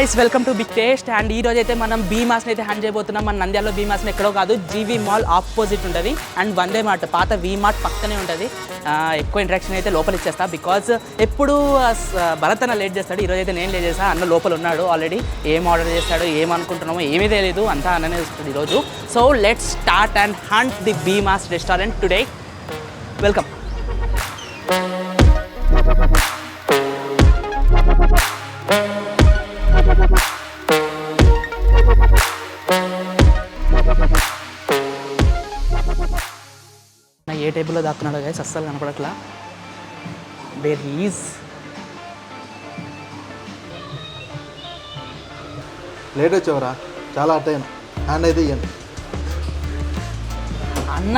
Guys welcome to big taste and ఈ రోజు అయితే మనం బీమాస్ని అయితే హ్యాండ్ చేయబోతున్నాం. మన నంద్యాలలో బీమాస్ని ఎక్కడో కాదు, జీవీ మాల్ ఆపోజిట్ ఉంటుంది అండ్ వందే మార్ట్ పాత వీ మార్ట్ పక్కనే ఉంటుంది. ఎక్కువ ఇంట్రాక్షన్ అయితే లోపల ఇచ్చేస్తా బికాజ్ ఎప్పుడు భరత్ అన్న లేట్ చేస్తాడు. ఈరోజు అయితే నేను లేట్ చేస్తాను, అన్న లోపల ఉన్నాడు ఆల్రెడీ. ఏం ఆర్డర్ చేస్తాడు ఏమనుకుంటున్నామో ఏమీ తెలియదు, అంతా అన్ననే చూస్తాడు ఈరోజు. So let's start and hunt the Bheemas restaurant today. Welcome. ఏ టేబుల్లో దాక్కున్నాడో గైస్ అస్సలు కనపడట్లా. వేర్ ఈజ్ లేట్ వచ్చావురా, చాలా అట్ అయినా. హ్యాండ్ అయితే ఇయ్యండి అన్న.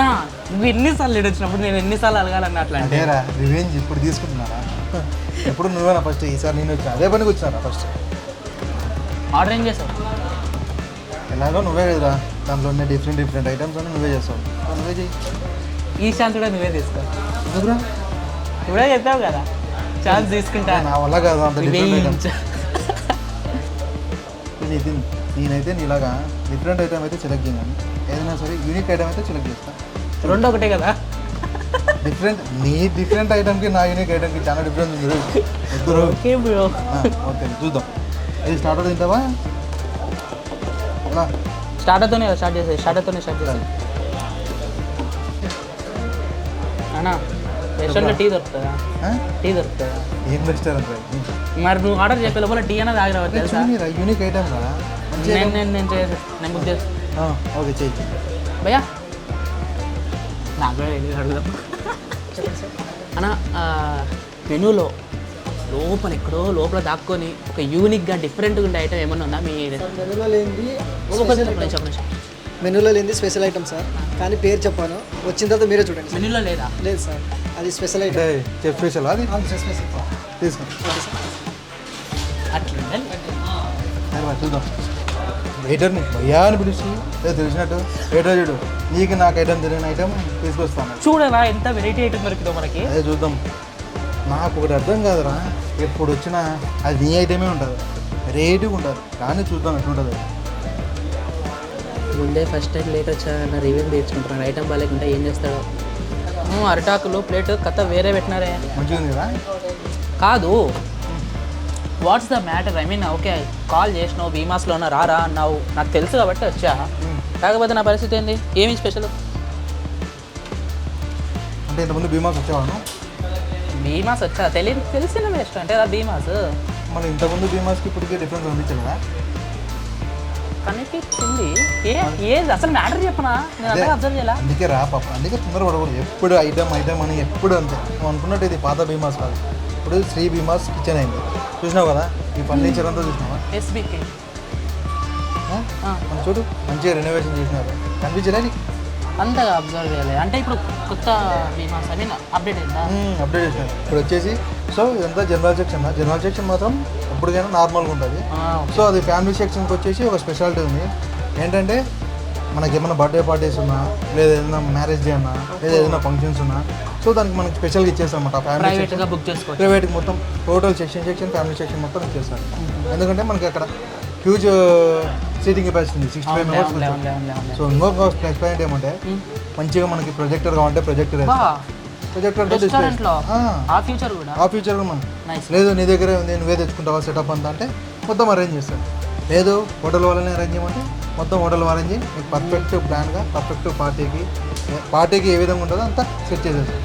నువ్వు ఎన్నిసార్లు లేట్ వచ్చినప్పుడు నేను ఎన్నిసార్లు అడగాలన్న అట్లా అంటే అదేరా రివెంజ్ ఇప్పుడు తీసుకుంటున్నారా? ఎప్పుడు నువ్వేనా ఫస్ట్? ఈసారి నేను వచ్చా, అదే పనికి వచ్చినారా ఫస్ట్? ఆర్డర్ ఏం చేసావు? ఎలాగో నువ్వే కదరా, దాంట్లో ఉన్న డిఫరెంట్ ఐటమ్స్ అన్నీ నువ్వే చేస్తావు. నువ్వే చెయ్యి. ఈ ఛాన్స్ కూడా నువ్వే తీసుకో. ఎందుకురా? ఇప్పుడే చెప్పావు కదా ఛాన్స్ తీసుకుంటా. నా వల్ల కాదు అంత డిఫరెంట్ ఐటమ్స్. నేనైతే నీలాగా డిఫరెంట్ ఐటమ్ అయితే సెలెక్ట్ చేయను, ఏదైనా సరే యూనిక్ ఐటమ్ అయితే సెలెక్ట్ చేస్తా. రెండు ఒకటే కదా. నీ డిఫరెంట్ ఐటమ్కి నా యూనిక్ ఐటమ్కి చాలా డిఫరెన్స్ ఉంది. ఓకే బ్రో, ఓకే చూద్దాం. ఇది స్టార్టర్ తింటావా? స్టార్టర్తోనే స్టార్ట్ చేసేది. అన్నా రెస్టారెంట్లో టీ దొరుకుతుందా? ఏం రెస్టారెంట్? మరి నువ్వు ఆర్డర్ చెప్పే లోపల టీ అనేది ఆగిరావు తెలుసా? యూనిక్ ఐటమ్ రా. నేను బుక్ చేస్తాను. ఓకే చెయ్యి భయ్యా. నాకు కూడా అడుగుదాం అన్న. మెనూలో లోపల ఎక్కడో లోపల దాక్కొని ఒక యూనిక్గా డిఫరెంట్గా ఉండే ఐటమ్ ఏమన్నా ఉందా మీ? మెనూలో లేనిది స్పెషల్ ఐటమ్ సార్, కానీ పేరు చెప్పాను, వచ్చిన తర్వాత మీరే చూడండి. మెనూలో లేదా? లేదు సార్, అది స్పెషల్ ఐటమ్. చెఫ్ స్పెషల్ అది స్పెషల్ తీసుకోండి. అట్లా చూద్దాం. వెయిటర్ని భయ్యా అని పిలిచి తెలిసినట్టు వెయిటర్ చూడు, నీకు నాకు ఐటమ్ తెలియని ఐటమ్ తీసుకొస్తాను. చూడరా ఎంత వెరైటీ ఐటమ్ దొరికిందో మనకి. అదే చూద్దాం. నాకు ఒకటి అర్థం కాదురా, ఎప్పుడు వచ్చినా అది నీ ఐటమే ఉంటుంది, రేటుగా ఉంటుంది. కానీ చూద్దాం ఎట్లుంటుంది. ముందే ఫస్ట్ టైం లేట్ వచ్చాన రివ్యూ తెచ్చుకుంటున్నాను. ఐటమ్ బాగాలేకుంటే ఏం చేస్తాడు? అరటాకులు ప్లేట్ కథ వేరే పెట్టినారే. మంచిగా ఉంది కదా? కాదు, what's the matter? I mean okay call చేసినావు, బీమాస్లోనా రారా అన్నావు, నాకు తెలుసు కాబట్టి వచ్చా. కాకపోతే నా పరిస్థితి ఏంది? ఏమి స్పెషల్? అంటే ఇంతకుముందు బీమాస్ వచ్చేవాను. బీమాస్ వచ్చా? తెలిసిన రెస్టారెంట్ కదా బీమాస్. మన ఇంతకుముందు బీమాస్కి ఇప్పటికే డిఫరెన్స్ అనిపించదు కదా? కనిపించింది. అసలు మ్యాటర్ చెప్పనా? నేను అంతగా అబ్జర్వ్ చేయాలా? అందుకే రా పాప, అందుకే తొందర పడకూడదు. ఎప్పుడు ఐటమ్ అని ఎప్పుడు అంతే. నువ్వు అనుకున్నట్టు ఇది పాత బీమాస్ కాదు, ఇప్పుడు శ్రీ బీమాస్ కిచెన్ అయింది. చూసినావు కదా ఈ ఫర్నిచర్ అంతా? చూసినావా? ఎస్బీకే మనం చూడు మంచిగా రెనోవేషన్ చేసినారు. కనిపించలే నీకు? అంతగా అబ్జర్వ్ చేయలేదు. అంటే ఇప్పుడు కొత్త బీమాస్ ఐ మీన్ అప్డేట్ అయిందా? అప్డేట్ చేసినారు ఇప్పుడు వచ్చేసి. సో ఇదంతా జనరల్ సెక్షన్ మాత్రం ఎప్పటికైనా నార్మల్గా ఉంటుంది. సో అది ఫ్యామిలీ సెక్షన్కి వచ్చేసి ఒక స్పెషాలిటీ ఉంది. ఏంటంటే మనకి ఏమైనా బర్త్డే పార్టీస్ ఉన్నా, లేదా ఏదైనా మ్యారేజ్ డే ఉన్నా, లేదా ఏదైనా ఫంక్షన్స్ ఉన్నా, సో దానికి మనకి స్పెషల్గా ఇచ్చేస్తాం అన్నమాట. ఫ్యామిలీ బుక్ చేసుకోవచ్చు. ప్రైవేట్కి మొత్తం టోటల్ సెక్షన్ ఫ్యామిలీ సెక్షన్ మొత్తం ఇచ్చేస్తాం. ఎందుకంటే మనకి అక్కడ హ్యూజ్ సీటింగ్ కెపాసిటీ ఉంది, 65 మెంబర్స్. సో ఇంకొక ప్లస్ పాయింట్ ఏమంటే మంచిగా మనకి ప్రొజెక్టర్ కావాలంటే ప్రొజెక్టర్ ఆ ఫ్యూచర్ కూడా మనం లేదు నీ దగ్గరే ఉంది నువ్వే తెచ్చుకుంటావా సెటప్ అంతా అంటే మొత్తం అరేంజ్ చేస్తాడు. లేదు హోటల్ వాళ్ళని అరేంజ్ చేయమంటే మొత్తం హోటల్ అరేంజ్ చేయి మీకు పర్ఫెక్ట్ ప్లాన్గా పర్ఫెక్ట్ పార్టీకి ఏ విధంగా ఉంటుందో అంతా సెట్ చేసేస్తాం.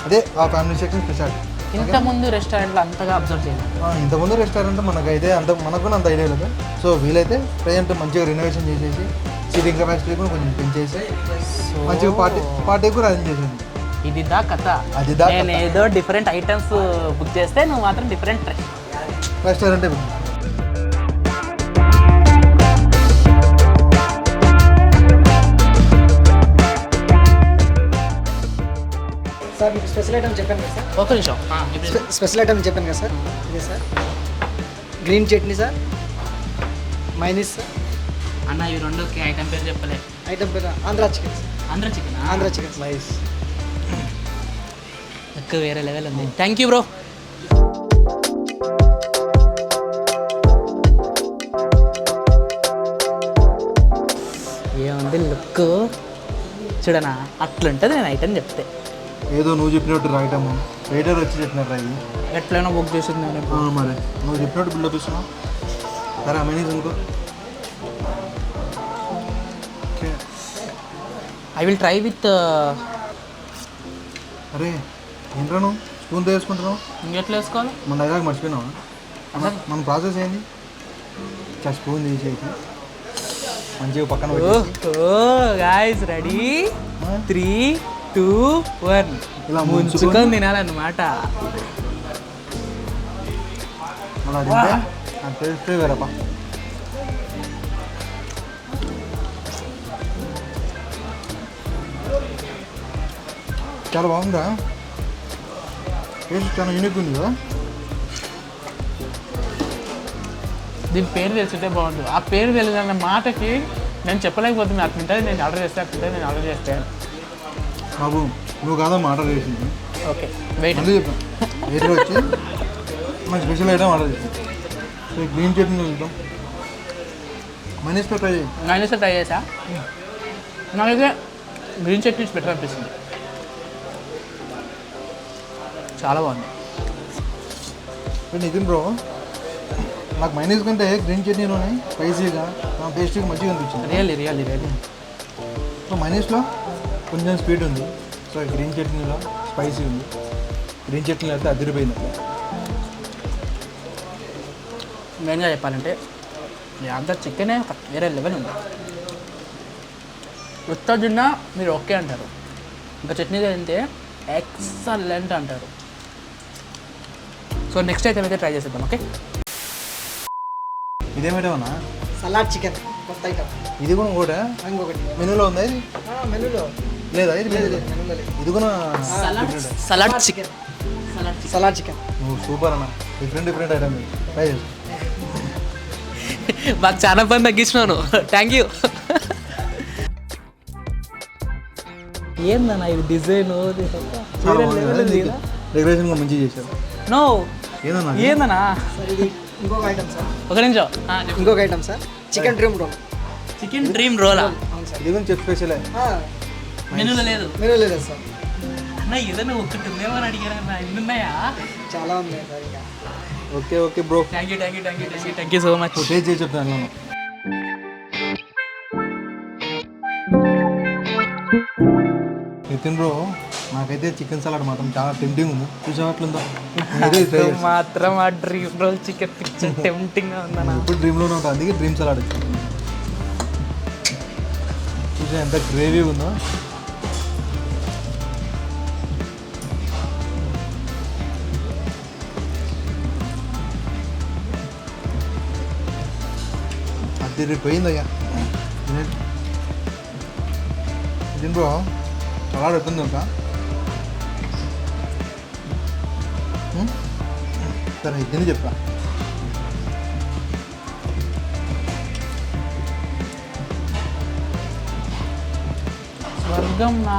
అదే ఆ ఫ్యామిలీ సెక్షన్ స్పెషాలిటీ. ఇంతకుముందు రెస్టారెంట్లో అంతగా అబ్జర్వ్ చేయలేదు. ఇంతకుముందు రెస్టారెంట్ మనకైతే మనకు కూడా అంత ఐడియా లేదు. సో వీలైతే ప్రజెంట్ మంచిగా రెనోవేషన్ చేసేసి సీటింగ్ కెపాసిటీ కూడా కొంచెం పెంచేసి మంచిగా పార్టీ కూడా అరేంజ్ చేసేది. ఇది దా కథ. నేను ఏదో డిఫరెంట్ ఐటమ్స్ బుక్ చేస్తే నువ్వు మాత్రం డిఫరెంట్ రెస్టారెంటే సార్. మీకు స్పెషల్ ఐటమ్ చెప్పాను కదా సార్? ఒక నిమిషం. స్పెషల్ ఐటమ్ చెప్పాను కదా సార్? ఇదే sir, green chutney sir, mayonnaise sir. అన్న ఈ రెండు ఐటమ్ పేరు చెప్పలే. ఐటమ్ పేరు Andhra chicken sir. Andhra chicken nice. ఎక్కువ వేరే లెవెల్ ఉంది. Thank you bro. ఉంది లుక్ చూడనా, అట్లుంటుంది నేను ఐటమ్ చెప్తే. ఏదో నువ్వు చెప్పినట్టు రాయటము రైటర్ వచ్చి చెప్పినట్టు రాయి, ఎట్లయినా బుక్ చేసింది నేను. మరి నువ్వు చెప్పినట్టు బిల్డప్ ఇస్తున్నావు. సరే మైనీస్ అనుకో. I will try with. అరే ఏంట్రా నువ్వు స్పూన్తో వేసుకుంటున్నావు? ఇంకెట్లా వేసుకోవాలి? మన దగ్గర మర్చిపోయినావా? మన ప్రాసెస్ ఏంది? స్పూన్ తీసేసి మంచిగా పక్కన గాయ్స్ రెడీ 3, 2, 1 ఇలా ముంచుకొని తినాలన్నమాట. అలా తింటే ఆ టేస్టే వేరప్ప. చాలా బాగుందా? టేస్ట్ చాలా యూనిక్ ఉంది కదా. దీని పేరు తెలుసుంటే బాగుంటుంది. ఆ పేరు తెలియదన్న మాటకి నేను చెప్పలేకపోతుంది. అట్లా ఉంటుంది, నేను ఆర్డర్ చేస్తే అట్లుంటుంది, నేను ఆర్డర్ చేస్తాను. బాబు నువ్వు కాదమ్మా ఆర్డర్ చేసింది. Okay wait. మళ్ళీ చెప్పాను వెయిటర్ వచ్చి మన స్పెషల్ ఐటమ్ ఆర్డర్ చేసాం. గ్రీన్ చట్నీ చూద్దాం. మైనస్తో ట్రై చేయి. మైనస్ ట్రై చేసా, నాకైతే గ్రీన్ చట్నీ బెటర్ అనిపిస్తుంది. చాలా బాగుంది. నితిన్ బ్రో, నాకు మైనస్ కంటే గ్రీన్ చట్నీలోనే స్పైసీగా టేస్టీగా మంచిగా అనిపించింది. Really really really. సో మైనస్లో కొంచెం స్వీట్ ఉంది, సో గ్రీన్ చట్నీలో స్పైసీ ఉంది. గ్రీన్ చట్నీలో అయితే అదిరిపోయింది. మెయిన్గా చెప్పాలంటే అంత చికెనే ఒక వేరే లెవెల్ ఉంది. ఉత్తజున్న మీరు ఓకే అంటారు, ఇంకా చట్నీ తింటే ఎక్సలెంట్ అంటారు. సో నెక్స్ట్ అయితే ట్రై చేసేద్దాం. ఓకే, ఇదేమిటమన్నా? సలాడ్ చికెన్ కొత్త ఐటమ్. ఇది కూడా కూడా ఇంకొకటి మెనూలో ఉందా? ఇది మెనూలో లేదా? ఇది మెనూలో లేదు. ఇది కూడా సలాడ్ చికెన్. సలాడ్ చికెన్ నువ్వు సూపర్ అన్న. డిఫరెంట్ ఐటమ్ ట్రై చేసి మాకు చాలా పని తగ్గించినాను. Thank you. ఏందన్నా ఇది డిజైన్? డెకరేషన్ కూడా మంచిగా చేశారు. నో ఏదన్నా ఏందన్నా? సార్ ఇది ఇంకొక ఐటమ్ సార్. ఒక నిమిషం. ఇంకొక item sir, chicken dream roll. Chicken dream రోలా? అవును సార్. ఇది కూడా చెఫ్ స్పెషలే. మెనూలో లేదు. మెనూ లేదా సార్? అన్న ఏదైనా ఒకటి ఉందేమో అని అడిగారు అన్న. ఇన్ని ఉన్నాయా? చాలా ఉన్నాయి సార్. ఇంకా okay bro, thank you so much. Taste చేసి చెప్తాను. నితిన్ బ్రో, నాకైతే చికెన్ సలాడ్ మాత్రం చాలా టెంప్టింగ్ ఉంది. చూసావా అట్లుందో? మాత్రం ఆ డ్రీమ్ రోల్ చికెన్ పిక్చర్ టెంప్టింగ్గా ఉందన్న. ఇప్పుడు డ్రీమ్లోనే ఉంటుంది, అందుకే డ్రీమ్ సలాడ్ వచ్చింది. చూసా ఎంత గ్రేవీ ఉందో. అదిరిపోయింది అయ్యా. నితిన్ బ్రో, సలాడ్ ఎట్టుంది ఇంకా? సరే ఇది చెప్తా. స్వర్గం నా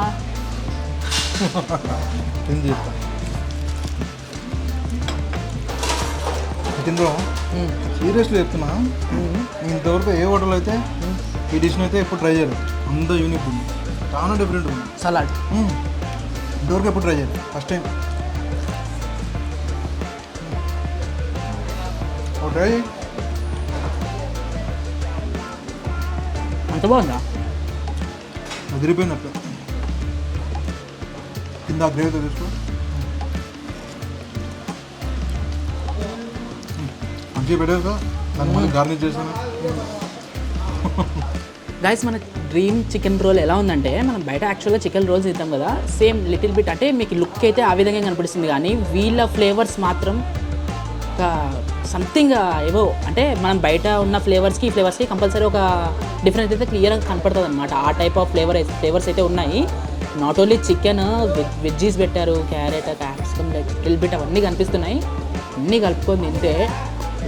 తింది చెప్తా. నితిన్ బ్రో, సీరియస్లీ చెప్తున్నా, నేను ఇంతవరకు ఏ హోటల్ అయితే ఈ డిష్ని అయితే ఎప్పుడు ట్రై చేయలేదు. అంత యూనిక్ ఉంది, చాలా డిఫరెంట్ ఉంది సలాడ్. ఇంతవరకు ఎప్పుడు ట్రై చేయలేదు, ఫస్ట్ టైం. ట్రై అంత బాగుందా? అదిరిపోయినట్టు. కింద గ్రేవీతో తీసుకో, మంచిగా పెట్టారు కదా, దాన్ని మళ్ళీ గార్నిష్ చేసాను. గైస్, మన డ్రీమ్ చికెన్ రోల్ ఎలా ఉందంటే, మనం బయట యాక్చువల్గా చికెన్ రోల్స్ ఇద్దాం కదా, సేమ్ లిటిల్ బిట్ అంటే మీకు లుక్ అయితే ఆ విధంగా కనిపిస్తుంది, కానీ వీళ్ళ ఫ్లేవర్స్ మాత్రం సంథింగ్ ఏవో అంటే మనం బయట ఉన్న ఫ్లేవర్స్కి ఈ ఫ్లేవర్స్కి కంపల్సరీ ఒక డిఫరెన్స్ అయితే క్లియర్గా కనపడుతుంది అనమాట. ఆ టైప్ ఆఫ్ ఫ్లేవర్స్ అయితే ఉన్నాయి. నాట్ ఓన్లీ చికెన్, వెజ్జీస్ పెట్టారు, క్యారెట్, క్యాప్సికమ్, లిటిల్ బిట్ అవన్నీ కనిపిస్తున్నాయి. అన్నీ కలుపుకొని తింటే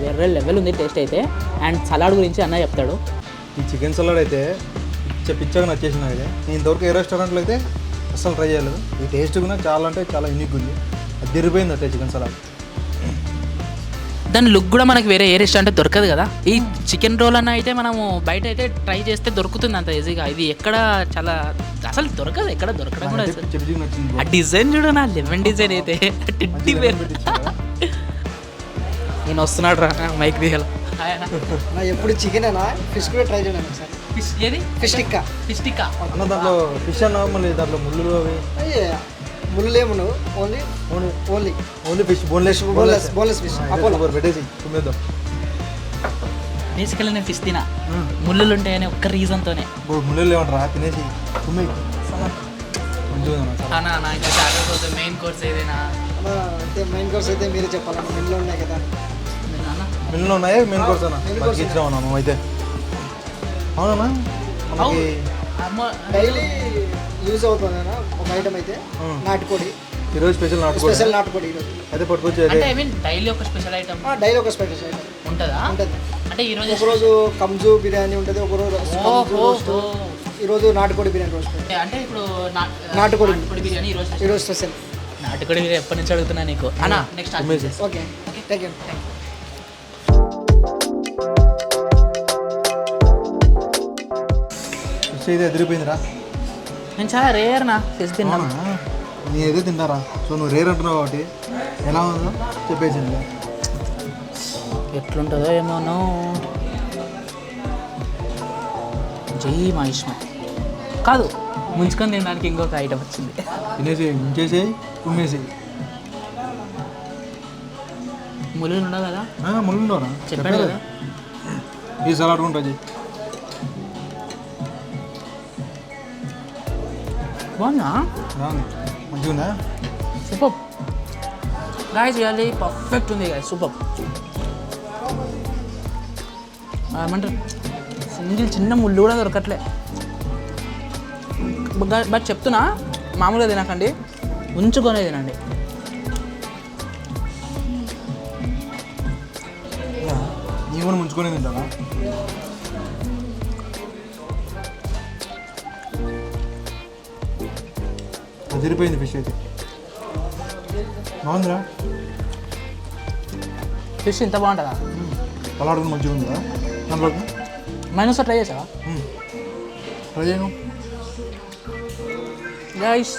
వేరే లెవెల్ ఉంది టేస్ట్ అయితే. అండ్ సలాడ్ గురించి అన్న చెప్తాడు. ఈ చికెన్ సలాడ్ అయితే పిచ్చగా నచ్చేసింది నాకు. నేను ఇంతవరకు ఏ రెస్టారెంట్లో అయితే అస్సలు ట్రై చేయలేదు. ఈ టేస్ట్ కూడా చాలా అంటే చాలా యూనిక్ ఉంది. అది తిరిగిపోయింది అయితే చికెన్ సలాడ్. దాని లుక్ కూడా మనకి వేరే ఏ రెస్టారెంట్ దొరకదు కదా. ఈ చికెన్ రోల్ అన్న అయితే మనము బయట అయితే ట్రై చేస్తే దొరుకుతుంది అంత ఈజీగా. ఇది ఎక్కడ చాలా అసలు దొరకదు, ఎక్కడ దొరకడం కూడా అసలు. చెప్పింది నచ్చింది ఆ డిజైన్ చూడు, నా లెమన్ డిజైన్ అయితే టిడ్డి పేరు. నేను వస్తున్నాడు రా మైక్ దిగాల. నా ఎప్పుడు చికెన్ అయినా ఫిష్ కూడా ట్రై చేయడం సార్. ఫిష్ ఏది? ఫిష్ టిక్కా. ఫిష్ టిక్కా అన్న దాంట్లో ఫిష్ అన్న మళ్ళీ దాంట్లో ముళ్ళు అవి అయ్యే ముళ్ళు ఏముండవు, only only only fish boneless boneless fish. Apollo పెట్టేసి తుమ్మేద్దాం. బేసికల్లీ నేను ఫిష్ తినా, ముళ్ళులు ఉంటాయని ఒక్క రీజన్తోనే. ఇప్పుడు ముళ్ళు లేవంటారా తినేసి తుమ్మే మంచిగా అన్నా ఇంకా స్టార్టర్ కోసం మెయిన్ కోర్స్ ఏదైనా అంటే మెయిన్ కోర్స్ అయితే మీరే చెప్పాలన్న. మెన్లో ఉన్నాయి కదా. మిల్లు ఉన్నాయా మెయిన్ కోర్స్ అన్న ఇచ్చినావు నువ్వు అయితే. అవునా మనకి డైలీ యూజ్ అవుతుంది ఒక ఐటమ్ అయితే నాటుకోడి. ఈరోజు స్పెషల్ స్పెషల్ నాటుకోడి ఈరోజు అయితే పట్టుకొచ్చి అంటే ఐ మీన్ డైలీ ఒక స్పెషల్ ఐటమ్. డైలీ ఒక స్పెషల్ ఐటమ్ ఉంటుందా? ఉంటుంది. అంటే ఈరోజు ఒకరోజు కంజు బిర్యానీ ఉంటుంది, ఒకరోజు రోస్ట్, ఈరోజు నాటుకోడి బిర్యానీ రోస్ట్. అంటే ఇప్పుడు నాటుకోడి బిర్యానీ ఈరోజు స్పెషల్. నాటుకోడి బిర్యానీ ఎప్పటి నుంచి అడుగుతున్నా నీకు అన్నా. Next okay thank you. Fish అయితే ఎదిరిపోయిందిరా. నేను చాలా రేర్ నా ఫిష్ తిన్నాను. నీ ఏదో తింటారా. సో నువ్వు రేర్ అంటున్నావు కాబట్టి ఎలా ఉందో చెప్పేసింది. ఎట్లుంటుందో ఏమోనో. జై మహిష్మ కాదు, ముంచుకొని తినడానికి ఇంకొక ఐటమ్ వచ్చింది. తినేసి ముంచేసి తుమ్మేసి ముళ్ళు ఉండవు కదా. ముళ్ళు ఉండవురా చెప్పాడు కదా. ఈ సలాడ్ ఉంటుంది బాగుందా? మంచిగా ఉందా? సూపర్ గాయస్, రియల్లీ పర్ఫెక్ట్ ఉంది గాయస్, సూపర్. ఏమంటారు, సింగిల్ చిన్న ముళ్ళు కూడా దొరకట్లే. బట్ చెప్తున్నా, మామూలుగా తినకండి, ఉంచుకొనే తినండి. నీ కూడా ముంచుకొని తింటారా? అదిరిపోయింది ఫిష్ అయితే. బాగుందిరా ఫిష్ ఇంత బాగుంటుందా? సలాడ్ కూడా మంచిగా ఉందా దాంట్లోకి? మైనస్ ట్రై చేసావా? ట్రై చేయను గైస్.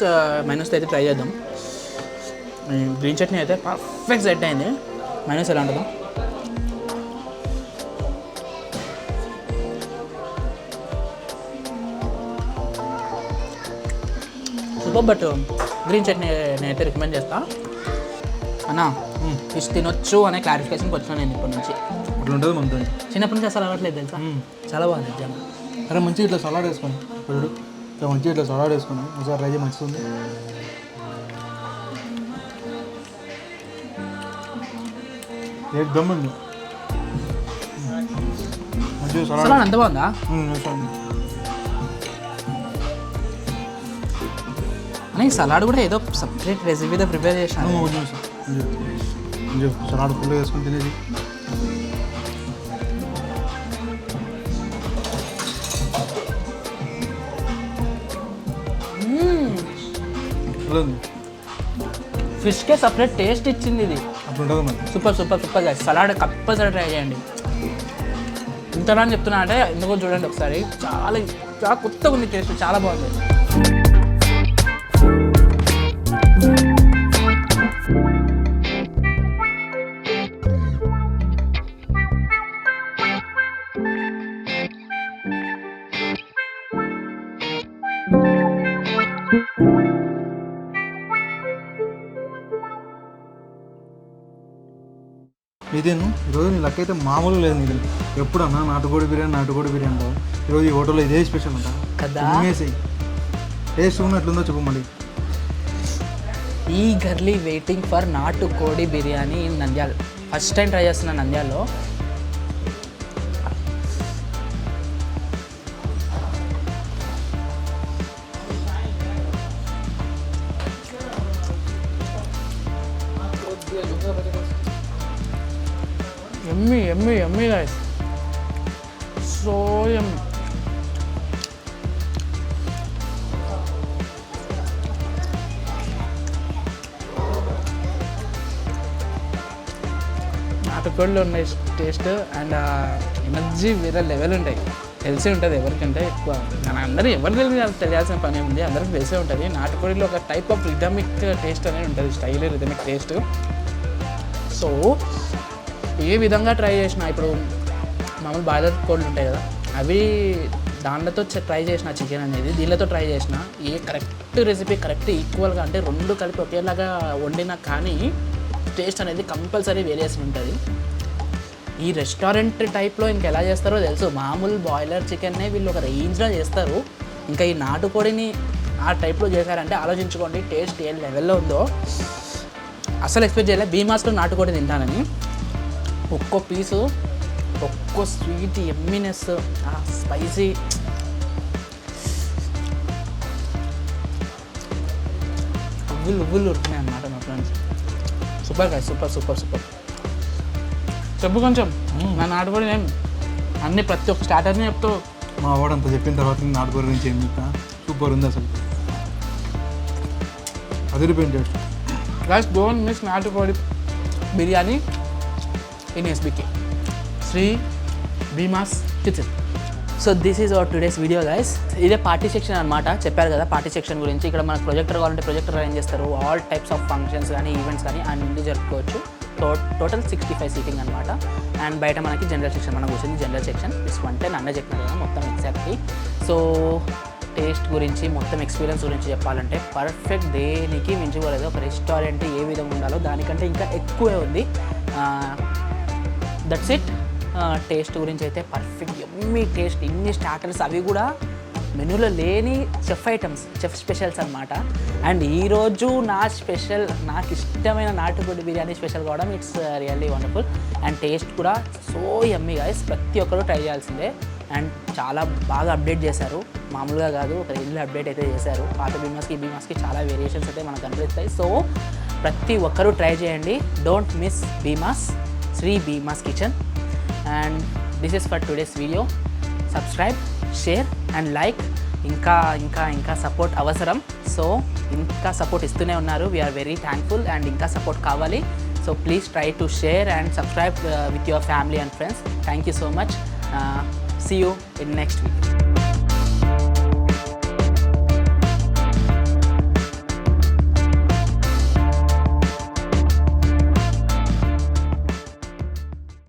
మైనస్ అయితే ట్రై చేద్దాం. గ్రీన్ చట్నీ అయితే పర్ఫెక్ట్ సెట్ అయింది. మైనస్ ఎలా ఉంటుందో సూపర్. బట్ గ్రీన్ చట్నీ నేనైతే రికమెండ్ చేస్తా అన్నా. ఫిష్ తినొచ్చు అనే క్లారిఫికేషన్కి వచ్చినా నేను ఇప్పటి నుంచి. అట్లా ఉంటుంది మనతో. చిన్నప్పటి నుంచి అసలు అవ్వట్లేదు తెలుసా. చాలా బాగుంది నిజంగా. అరే మంచిగా ఇట్లా సలాడ్ వేసుకొని ఇప్పుడు ఇట్లా మంచిగా ఇట్లా సలాడ్ వేసుకొని ఒకసారి ట్రై చేయి, మంచిగా ఉంది. ఏకదమ్ ఉంది మంచిగా సలాడ్ సలాడ్. అంత బాగుందా? అని సలాడ్ కూడా ఏదో సపరేట్ రెసిపీతో ప్రిపేర్ చేసినాను. సలాడ్ ఫుల్ వేసుకొని తినేది. ఫిష్కే సపరేట్ టేస్ట్ ఇచ్చింది ఇది. అట్లా ఉంటుంది మరి. సూపర్ సూపర్ సూపర్ గా. సలాడ్ కంపల్సరీ ట్రై చేయండి. ఇంతలా అని చెప్తున్నా అంటే ఎందుకో చూడండి ఒకసారి. చాలా చాలా కొత్తగా ఉంది టేస్ట్, చాలా బాగుంది. ఇదేను ఈరోజు నీ లెక్క అయితే మామూలు లేదు. నీకు ఎప్పుడన్నా నాటుకోడి బిర్యానీ అంటావు. ఈరోజు ఈ హోటల్లో ఇదే స్పెషల్ అంట కదా. తినేసి టేస్ట్ ఉన్న ఎట్లుందో చెప్పు మళ్ళీ. ఈగర్లీ వెయిటింగ్ ఫర్ నాటుకోడి biryani in Nandyal. First time try చేస్తున్నాను నంద్యాలలో. యమ్మీ యమ్మీ యమ్మీ గైస్, సో యమ్మీ. నాటుకోడిలో ఉన్న టేస్ట్ అండ్ ఎనర్జీ వేరే లెవెల్ ఉంటాయి. తెలిసే ఉంటుంది ఎవరికంటే ఎక్కువ, మన అందరూ ఎవరికి తెలియాల్సిన పని ఉంది, అందరికి తెలిసే ఉంటుంది. నాటుకోడిలో ఒక టైప్ ఆఫ్ రిథమిక్ టేస్ట్ అనేది ఉంటుంది, స్టైల్ రిథమిక్ టేస్ట్. సో ఏ విధంగా ట్రై చేసినా, ఇప్పుడు మామూలు బాయిలర్ కోళ్ళు ఉంటాయి కదా, అవి దాంట్లతో ట్రై చేసిన చికెన్ అనేది దీనితో ట్రై చేసిన, ఏ కరెక్ట్ రెసిపీ కరెక్ట్ ఈక్వల్గా అంటే రెండు కలిపి ఒకేలాగా వండినా కానీ టేస్ట్ అనేది కంపల్సరీ వేరియేషన్ ఉంటుంది. ఈ రెస్టారెంట్ టైప్లో ఇంకెలా చేస్తారో తెలుసు, మామూలు బాయిలర్ చికెన్నే వీళ్ళు ఒక రేంజ్లో చేస్తారు, ఇంకా ఈ నాటుకోడిని ఆ టైప్లో చేశారంటే ఆలోచించుకోండి టేస్ట్ ఏ లెవెల్లో ఉందో. అసలు ఎక్స్పెక్ట్ చేయలేదు బీమాస్లో నాటుకోడి తింటానని. ఒక్కో పీసు ఒక్కో స్వీట్ ఎమ్మినెస్, స్పైసీ, ఉవ్వులు ఉడుతున్నాయి అన్నమాట మా ఫ్రెండ్స్. సూపర్ కాయ, సూపర్ సూపర్ సూపర్. చెప్పు కొంచెం నా నాటుకోడి ఏం అన్ని ప్రతి ఒక్క స్టార్టర్ని చెప్తూ. మా వాడు అంత చెప్పిన తర్వాత నేను నాటుకోడి గురించి ఏం చెప్తా, సూపర్ ఉంది అసలు, అదిరిపోయింది taste. Guys don't miss natukodi biryani in SBK Sri Bhimas kitchen. So this is our today's video guys. ఇదే పార్టీ సెక్షన్ అనమాట, చెప్పారు కదా పార్టీ సెక్షన్ గురించి. ఇక్కడ మనకు ప్రొజెక్టర్ కావాలంటే ప్రొజెక్టర్ అరేంజ్ చేస్తారు, ఆల్ టైప్స్ ఆఫ్ ఫంక్షన్స్ కానీ ఈవెంట్స్ కానీ అన్ని జరుపుకోవచ్చు. టోటల్ 65 సీటింగ్ అనమాట. అండ్ బయట మనకి జనరల్ సెక్షన్ మనకు వచ్చింది, జనరల్ సెక్షన్ ఇట్స్ 110 అన్న చెప్పినారు కదా మొత్తం ఎగ్జాక్ట్లీ. సో టేస్ట్ గురించి మొత్తం ఎక్స్పీరియన్స్ గురించి చెప్పాలంటే పర్ఫెక్ట్, దేనికి మించిపోలేదు. ఒక రెస్టారెంట్ ఏ విధంగా ఉండాలో దానికంటే ఇంకా ఎక్కువే ఉంది. That's it. టేస్ట్ గురించి అయితే పర్ఫెక్ట్ ఎమ్మీ టేస్ట్, ఇన్ని స్టార్టర్స్ అవి కూడా మెనూలో లేని చెఫ్ ఐటమ్స్, చెఫ్ స్పెషల్స్ అనమాట. అండ్ ఈరోజు నా స్పెషల్, నాకు ఇష్టమైన నాటుకోడి బిర్యానీ స్పెషల్ కావడం it's really wonderful. And taste కూడా సో యమ్మీ గైస్, ప్రతి ఒక్కరు ట్రై చేయాల్సిందే. అండ్ చాలా బాగా అప్డేట్ చేశారు, మామూలుగా కాదు, ఒక రేంజ్లో అప్డేట్ అయితే చేశారు. పాత బీమాస్కి ఈ బీమాస్కి చాలా వేరియేషన్స్ అయితే మనకు కనిపిస్తాయి. సో ప్రతి ఒక్కరూ ట్రై చేయండి, don't miss Bhimas, Shri Bhimas kitchen. And this is for today's video. Subscribe, share and like. ఇంకా సపోర్ట్ అవసరం. సో ఇంకా సపోర్ట్ ఇస్తూనే ఉన్నారు, వీఆర్ వెరీ థ్యాంక్ఫుల్. అండ్ ఇంకా సపోర్ట్ కావాలి. So please try to share and subscribe with your family and friends. Thank you so much. See you in next video.